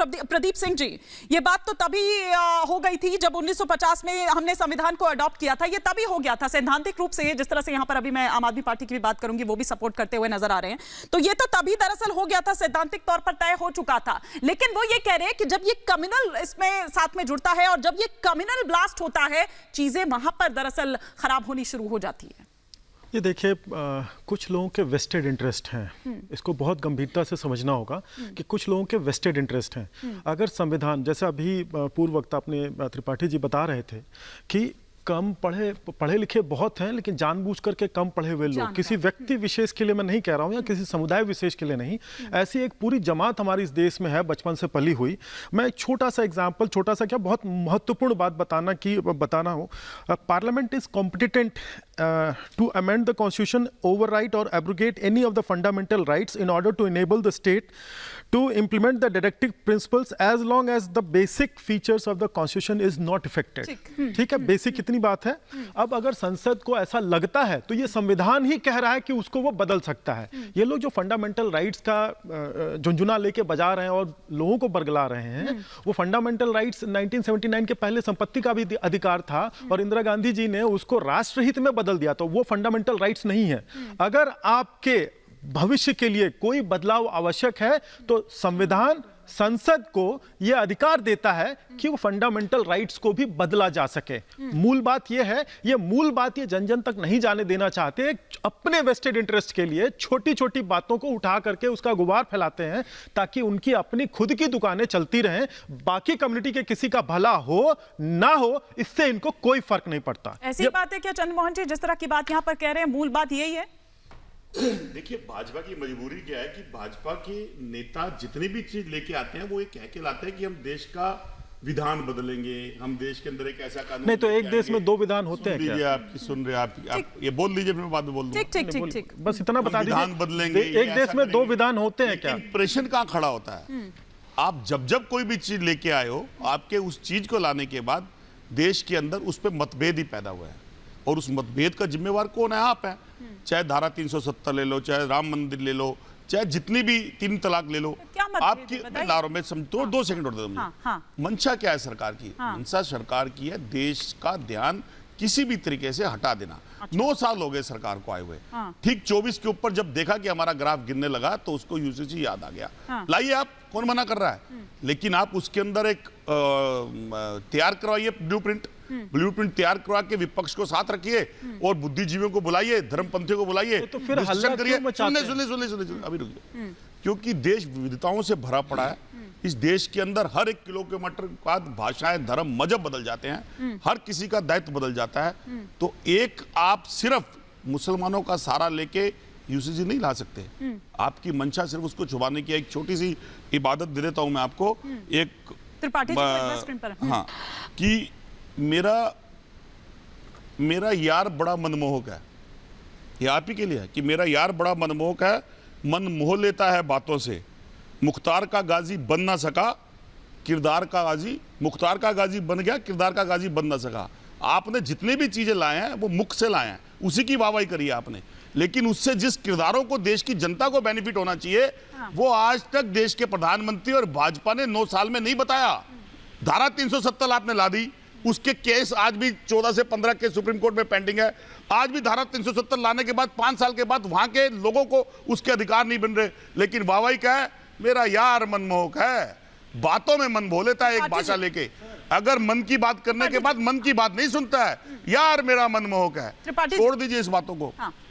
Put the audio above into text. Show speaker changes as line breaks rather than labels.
प्रदीप सिंह जी, ये बात तो तभी हो गई थी जब 1950 में हमने संविधान को अडॉप्ट किया था। ये तभी हो गया था सैद्धांतिक रूप से, जिस तरह से यहाँ पर अभी मैं आम आदमी पार्टी की भी बात करूंगी, वो भी सपोर्ट करते हुए नजर आ रहे हैं। तो ये तो तभी दरअसल हो गया था, सैद्धांतिक तौर पर तय हो चुका था। लेकिन वो ये कह रहे हैं कि जब ये कम्युनल इसमें साथ में जुड़ता है और जब ये कम्युनल ब्लास्ट होता है, चीजें वहां पर दरअसल खराब होनी शुरू हो जाती है।
ये देखिए, कुछ लोगों के वेस्टेड इंटरेस्ट हैं, इसको बहुत गंभीरता से समझना होगा कि कुछ लोगों के वेस्टेड इंटरेस्ट हैं। अगर संविधान, जैसे अभी पूर्व वक्ता अपने त्रिपाठी जी बता रहे थे कि कम पढ़े लिखे बहुत हैं, लेकिन जानबूझ करके कम पढ़े हुए लोग, किसी व्यक्ति विशेष के लिए मैं नहीं कह रहा हूं या किसी समुदाय विशेष के लिए नहीं, ऐसी एक पूरी जमात हमारी इस देश में है, बचपन से पली हुई। मैं एक छोटा सा एग्जांपल, छोटा सा क्या, बहुत महत्वपूर्ण बात बताना हो। Parliament is competent to amend the constitution, overwrite और abrogate any of the fundamental rights in order to enable the state to implement the directive principles as long as the basic features of the constitution is not affected। ठीक है, basic कितनी बात है। अब अगर संसद को ऐसा लगता है तो ये संविधान ही कह रहा है कि उसको वो बदल सकता है। ये लोग जो फंडामेंटल राइट्स का झुंझुना लेके बजा रहे हैं और लोगों को बरगला रहे हैं, वो फंडामेंटल राइट्स 1979 के पहले संपत्ति का भी अधिकार था और इंदिरा गांधी जी ने उसको राष्ट्रहित में बदल दिया, तो वो फंडामेंटल राइट्स नहीं है। अगर आपके भविष्य के लिए कोई बदलाव आवश्यक है तो संविधान संसद को यह अधिकार देता है कि वो फंडामेंटल राइट्स को भी बदला जा सके। मूल बात यह है, ये जन जन तक नहीं जाने देना चाहते, अपने वेस्टेड इंटरेस्ट के लिए छोटी छोटी बातों को उठा करके उसका गुबार फैलाते हैं ताकि उनकी अपनी खुद की दुकानें चलती रहें, बाकी कम्युनिटी के किसी का भला हो ना हो इससे इनको कोई फर्क नहीं पड़ता।
ऐसी बात है क्या चंद्रमोहन जी, जिस तरह की बात यहां पर कह रहे हैं, मूल बात यही है?
देखिए, भाजपा की मजबूरी क्या है कि भाजपा के नेता जितनी भी चीज लेके आते हैं वो ये कह के लाते हैं कि हम देश का विधान बदलेंगे, हम देश के अंदर एक ऐसा कानून
नहीं, तो एक देश में दो विधान होते हैं क्या?
आपकी सुन रहे आप ये बोल लीजिए, मैं बाद में बोल दूंगा।
ठीक,
बस इतना बता दीजिए,
विधान बदलेंगे,
एक देश में दो विधान होते हैं क्या?
इंप्रेशन कहाँ खड़ा होता है? आप जब कोई भी चीज लेके आए हो, आपके उस चीज को लाने के बाद देश के अंदर उस पर मतभेद ही पैदा हुआ है और उस मतभेद का जिम्मेवार कौन है? आप हैं। चाहे धारा 370 ले लो, चाहे राम मंदिर ले लो, चाहे जितनी भी 3 तलाक ले लो, आपकी लारो में समझो। 2 सेकंड और दे दो मुझे। मंशा क्या है सरकार की? मंशा सरकार की है देश का ध्यान किसी भी तरीके से हटा देना। 9 साल हो गए सरकार को आए हुए। ठीक 24 के ऊपर जब देखा कि हमारा ग्राफ गिरने लगा तो उसको यूसीसी याद आ गया। लाइए, आप, कौन मना कर रहा है? लेकिन आप उसके अंदर एक तैयार करवाइए ब्लूप्रिंट तैयार करवा के विपक्ष को साथ रखिए और बुद्धिजीवियों को बुलाइए, धर्मपंथियों को बुलाइए,
तो फिर हल्ला क्यों मचाते हैं?
सुनिए अभी रुकिए। क्योंकि देश विविधताओं से भरा पड़ा है। इस देश के अंदर हर एक किलोमीटर के बाद भाषाएं, धर्म, मजहब बदल जाते हैं, हर किसी का दायित्व बदल जाता है। तो एक आप सिर्फ मुसलमानों का सहारा लेके यूसीसी नहीं ला सकते। आपकी मंशा सिर्फ उसको छुपाने की एक छोटी सी इबादत दे देता हूं मैं आपको, एक
त्रिपाठी जी स्क्रीन पर।
हाँ, कि मेरा यार बड़ा मनमोहक है। ये आप ही के लिए है कि मेरा यार बड़ा मनमोहक है, मन मोह लेता है बातों से, मुख्तार का गाजी बन ना सका, किरदार का गाजी, मुख्तार का गाजी बन गया, किरदार का गाजी बन ना सका। आपने जितनी भी चीजें लाए हैं वो मुख से लाए हैं, उसी की वाहवाही करी है आपने, लेकिन उससे जिस किरदारों को देश की जनता को बेनिफिट होना चाहिए वो आज तक देश के प्रधानमंत्री और भाजपा ने 9 साल में नहीं बताया। धारा 370 आपने ला दी, उसके केस आज भी 14 से 15 केस सुप्रीम कोर्ट में पेंडिंग है। आज भी धारा 370 लाने के बाद 5 साल के बाद वहां के लोगों को उसके अधिकार नहीं बन रहे, लेकिन वाहवाही क्या है? मेरा यार मनमोहक है, बातों में मन भो लेता है एक भाषा लेके, अगर मन की बात करने के बाद मन की बात नहीं सुनता है। यार मेरा मनमोहक है, छोड़ दीजिए इस बातों को।